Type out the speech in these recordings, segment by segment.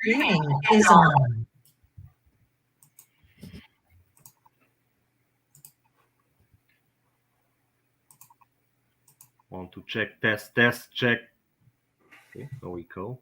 Streaming is on. Want to check, test, check. Okay, there we go.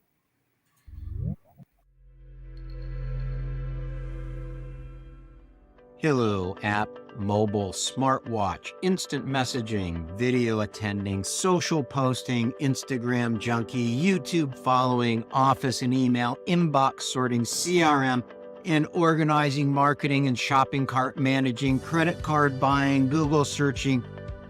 Hello, app, mobile, smartwatch, instant messaging, video attending, social posting, Instagram junkie, YouTube following, office and email, inbox sorting, CRM, and organizing, marketing and shopping cart managing, credit card buying, Google searching,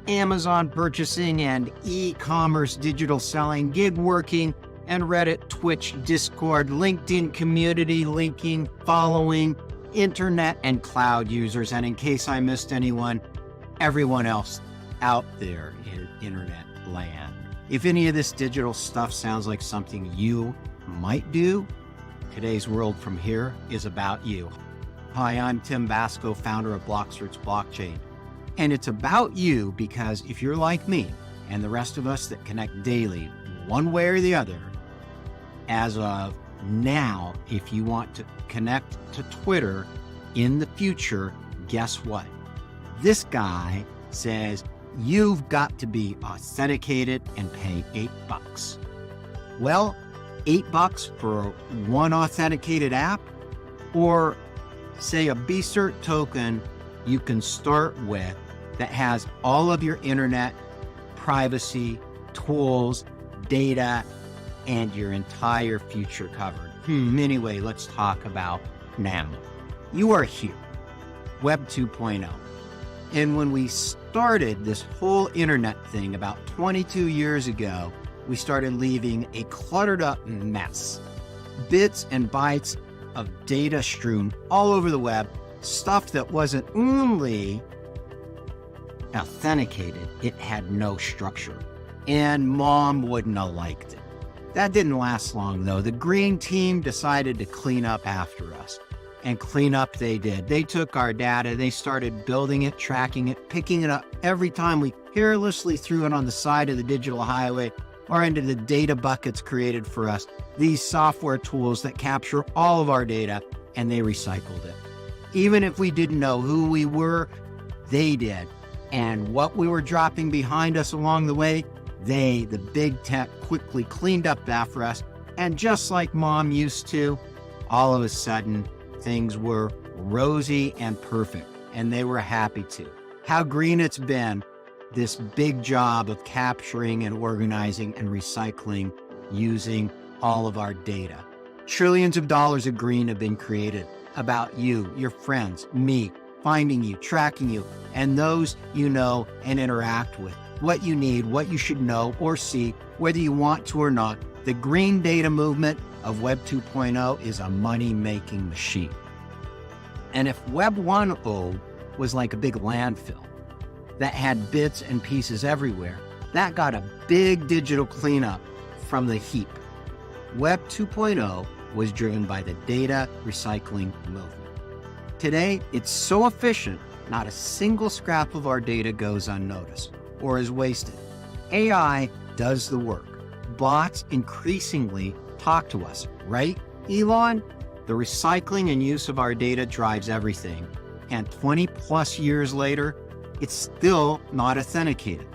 Amazon purchasing, and e-commerce digital selling, gig working, and Reddit, Twitch, Discord, LinkedIn community linking, following, internet and cloud users, and in case I missed anyone, everyone else out there in internet land. If any of this digital stuff sounds like something you might do, today's World from Here is about you. Hi, I'm Tim Vasko, founder of BlockSearch Blockchain. And it's about you because if you're like me and the rest of us that connect daily, one way or the other, as of now, if you want to connect to Twitter in the future, guess what? This guy says you've got to be authenticated and pay $8. Well, $8 for one authenticated app, or say a BCert token you can start with that has all of your internet, privacy, tools, data, and your entire future covered. Anyway, let's talk about now. You are here, Web 2.0. And when we started this whole internet thing about 22 years ago, we started leaving a cluttered up mess. Bits and bytes of data strewn all over the web, stuff that wasn't only authenticated, it had no structure. And mom wouldn't have liked it. That didn't last long, though. The green team decided to clean up after us. And clean up they did. They took our data, they started building it, tracking it, picking it up every time we carelessly threw it on the side of the digital highway or into the data buckets created for us. These software tools that capture all of our data, and they recycled it. Even if we didn't know who we were, they did. And what we were dropping behind us along the way, they, the big tech, quickly cleaned up after us. And just like mom used to, all of a sudden, things were rosy and perfect, and they were happy to. How green it's been, this big job of capturing and organizing and recycling using all of our data. Trillions of dollars of green have been created about you, your friends, me, finding you, tracking you, and those you know and interact with. What you need, what you should know or see, whether you want to or not. The green data movement of Web 2.0 is a money-making machine. And if Web 1.0 was like a big landfill that had bits and pieces everywhere, that got a big digital cleanup from the heap. Web 2.0 was driven by the data recycling movement. Today, it's so efficient, not a single scrap of our data goes unnoticed or is wasted. AI does the work. Bots increasingly talk to us, right, Elon? The recycling and use of our data drives everything. And 20 plus years later, it's still not authenticated.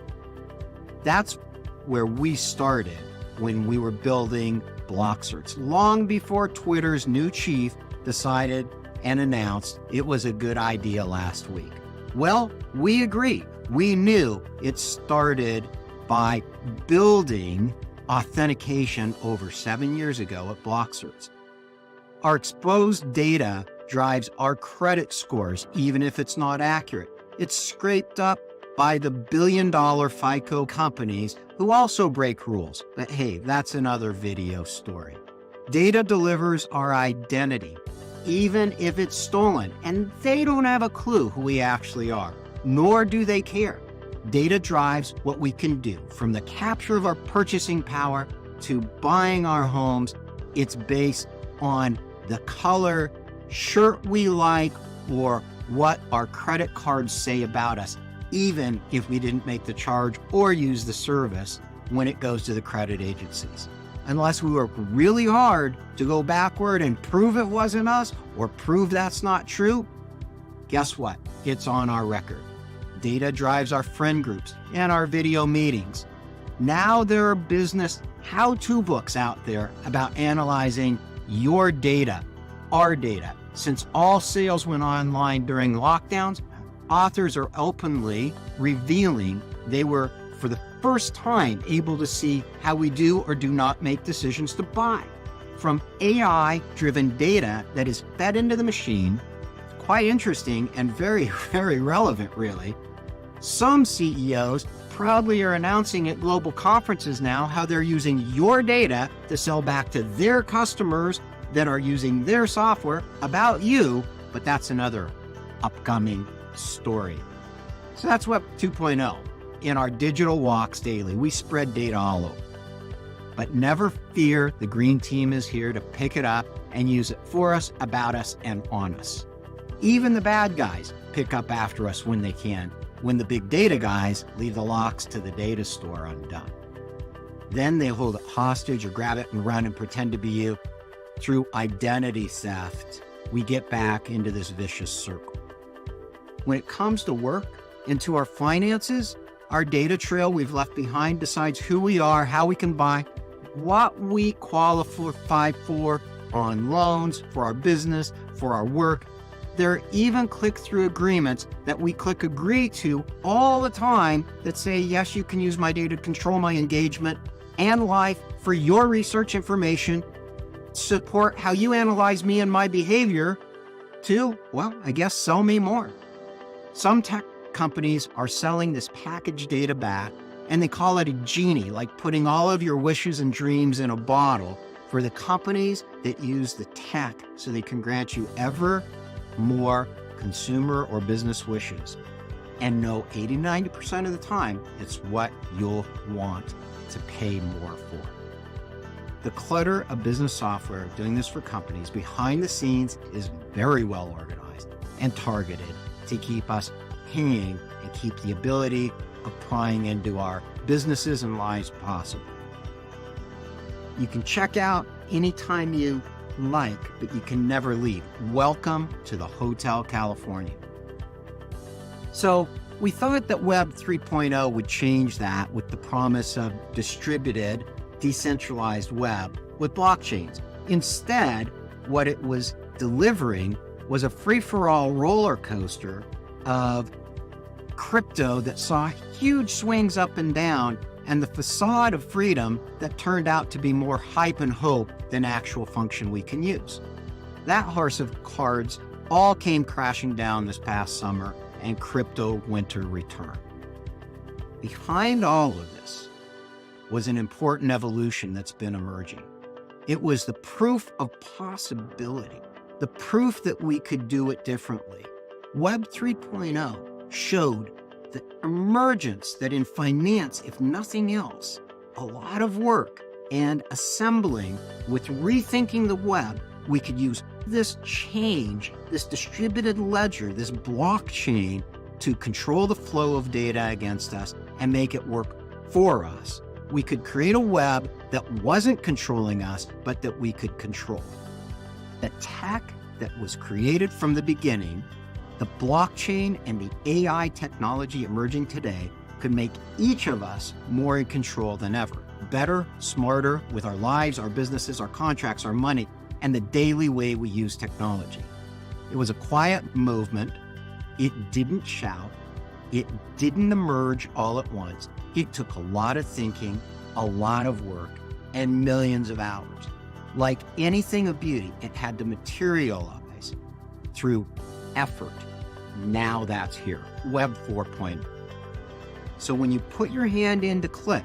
That's where we started when we were building BlockSearch, long before Twitter's new chief decided and announced it was a good idea last week. Well, we agree. We knew it started by building authentication over 7 years ago at BlockSearch. Our exposed data drives our credit scores, even if it's not accurate. It's scraped up by the billion-dollar FICO companies who also break rules. But hey, that's another video story. Data delivers our identity, even if it's stolen, and they don't have a clue who we actually are, nor do they care. Data drives what we can do, from the capture of our purchasing power to buying our homes. It's based on the color shirt we like or what our credit cards say about us, even if we didn't make the charge or use the service when it goes to the credit agencies. unless we work really hard to go backward and prove it wasn't us or prove that's not true, guess what? It's on our record. Data drives our friend groups and our video meetings. Now there are business how-to books out there about analyzing your data, our data. Since all sales went online during lockdowns, authors are openly revealing they were, for the first time, able to see how we do or do not make decisions to buy. From AI-driven data that is fed into the machine, quite interesting and very, very relevant, really. Some CEOs proudly are announcing at global conferences now how they're using your data to sell back to their customers that are using their software about you, but that's another upcoming story. So that's Web 2.0. In our digital walks daily, we spread data all over. But never fear, the green team is here to pick it up and use it for us, about us, and on us. Even the bad guys pick up after us when they can, when the big data guys leave the locks to the data store undone. Then they hold it hostage or grab it and run and pretend to be you. Through identity theft, we get back into this vicious circle. When it comes to work, into our finances, our data trail we've left behind decides who we are, how we can buy, what we qualify for on loans, for our business, for our work. There are even click-through agreements that we click agree to all the time that say, yes, you can use my data to control my engagement and life for your research information, support how you analyze me and my behavior to, well, I guess sell me more. Some tech companies are selling this packaged data back, and they call it a genie, like putting all of your wishes and dreams in a bottle for the companies that use the tech so they can grant you ever more consumer or business wishes. And no, 80-90% of the time, it's what you'll want to pay more for. The clutter of business software doing this for companies behind the scenes is very well organized and targeted to keep us paying and keep the ability of prying into our businesses and lives possible. You can check out anytime you like, but you can never leave. Welcome to the Hotel California. So we thought that Web 3.0 would change that with the promise of distributed, decentralized web with blockchains. Instead, what it was delivering was a free-for-all roller coaster of crypto that saw huge swings up and down, and the facade of freedom that turned out to be more hype and hope than actual function we can use. That horse of cards all came crashing down this past summer, and crypto winter returned. Behind all of this was an important evolution that's been emerging. It was the proof of possibility, the proof that we could do it differently. Web 3.0 showed the emergence that in finance, if nothing else, a lot of work and assembling with rethinking the web, we could use this change, this distributed ledger, this blockchain to control the flow of data against us and make it work for us. We could create a web that wasn't controlling us, but that we could control. The tech that was created from the beginning, the blockchain and the AI technology emerging today could make each of us more in control than ever. Better, smarter with our lives, our businesses, our contracts, our money, and the daily way we use technology. It was a quiet movement. It didn't shout. It didn't emerge all at once. It took a lot of thinking, a lot of work, and millions of hours. Like anything of beauty, it had to materialize through effort. Now that's here, Web 4.0. So when you put your hand in to click,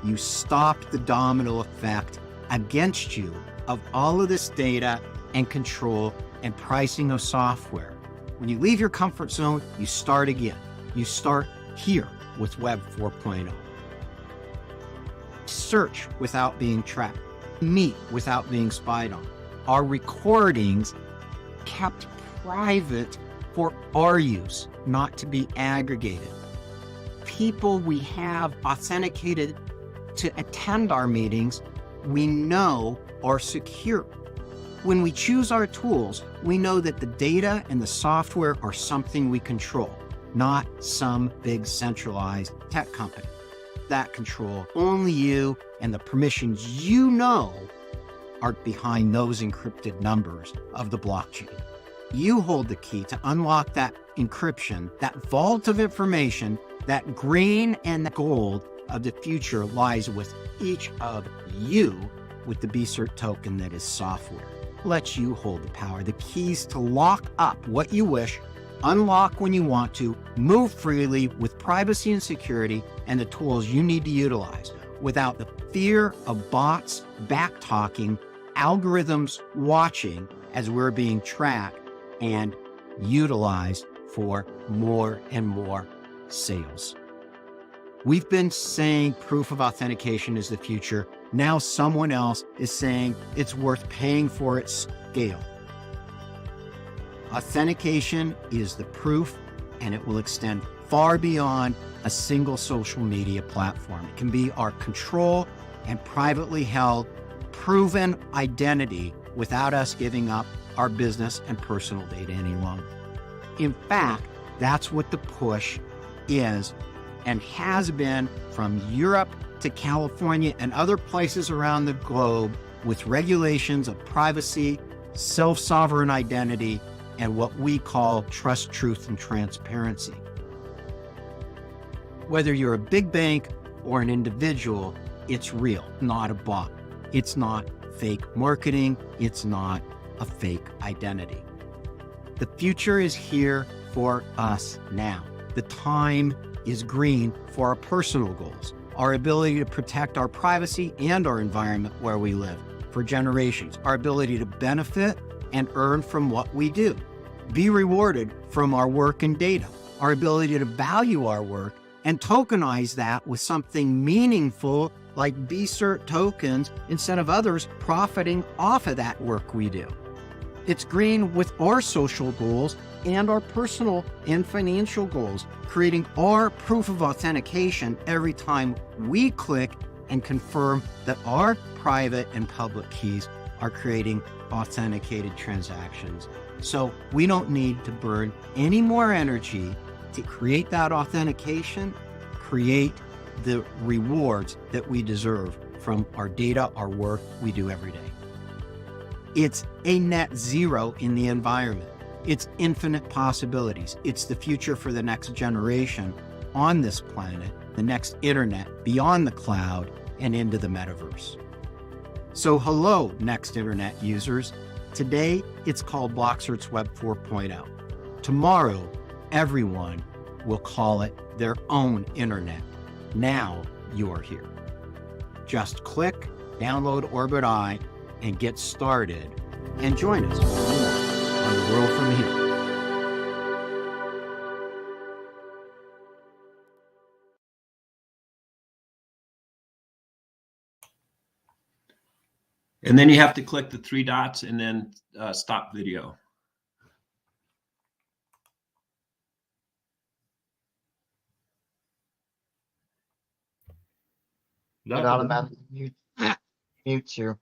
you stopped the domino effect against you of all of this data and control and pricing of software. When you leave your comfort zone, you start again. You start here with Web 4.0. Search without being tracked. Meet without being spied on. Our recordings kept private for our use, not to be aggregated. People we have authenticated to attend our meetings we know are secure. When we choose our tools, we know that the data and the software are something we control, not some big centralized tech company. That control only you and the permissions you know are behind those encrypted numbers of the blockchain. You hold the key to unlock that encryption, that vault of information. That green and the gold of the future lies with each of you with the BCERT token that is software. Lets you hold the power, the keys to lock up what you wish, unlock when you want to, move freely with privacy and security, and the tools you need to utilize without the fear of bots back-talking, algorithms watching as we're being tracked and utilized for more and more sales. We've been saying proof of authentication is the future. Now someone else is saying it's worth paying for its scale. Authentication is the proof, and it will extend far beyond a single social media platform. It can be our control and privately held, proven identity without us giving up our business and personal data any longer. In fact, that's what the push is and has been from Europe to California and other places around the globe, with regulations of privacy, self-sovereign identity, and what we call trust, truth, and transparency. Whether you're a big bank or an individual, it's real, not a bot. It's not fake marketing. It's not a fake identity. The future is here for us now. The time is green for our personal goals, our ability to protect our privacy and our environment where we live for generations, our ability to benefit and earn from what we do, be rewarded from our work and data, our ability to value our work and tokenize that with something meaningful like BCERT tokens instead of others profiting off of that work we do. It's green with our social goals and our personal and financial goals, creating our proof of authentication every time we click and confirm that our private and public keys are creating authenticated transactions. So we don't need to burn any more energy to create that authentication, create the rewards that we deserve from our data, our work we do every day. It's a net zero in the environment. It's infinite possibilities. It's the future for the next generation on this planet, the next internet beyond the cloud and into the metaverse. So hello, next internet users. Today, it's called BlockCerts Web 4.0. Tomorrow, everyone will call it their own internet. Now you're here. Just click, download Orbit Eye, and get started, and join us on the world from here. And then you have to click the three dots and then stop video. It automatically mutes you.